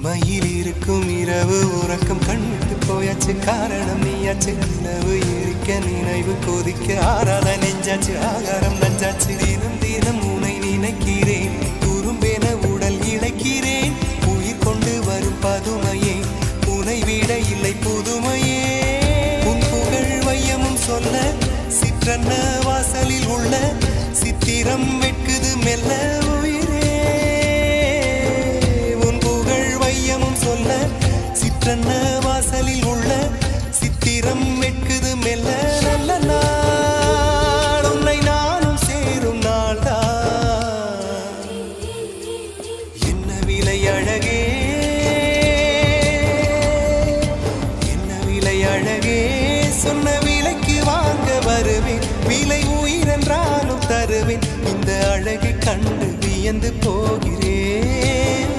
இமையில் இருக்கும் இரவு உறக்கம் கண்விட்டு போயாச்சு காரணம் நீயாச்சு நிலவு எரிக்க நினைவு கொதிக்க ஆறாத நெஞ்சாச்சு ஆகாரம் நஞ்சாச்சு தினம் தினம் உனை நினைக்கிறேன் துரும்பென உடல் இழைக்கிறேன் உயிர் கொண்டு வரும் பதுமையே உனை விட இல்லை புதுமையே உன் புகழ் வையமும் சொல்ல சிற்றன்ன வாசலில் உள்ள சித்திரம் வெட்குது மெல்ல உயிரே உன் புகழ் வையமும் சொல்ல சிற்றன்ன வாசலில் உள்ள சித்திரம் வெட்குது மெல்ல நல்ல நாள் உன்னை நானும் சேரும் நாள்தான் என்ன விலை அழகே என்ன விலை அழகே சொன்ன விலைக்கு வாங்க வருவேன் விலை உயிரென்றாலும் தருவேன் இந்த அழகை கண்டு வியந்து போகிறேன்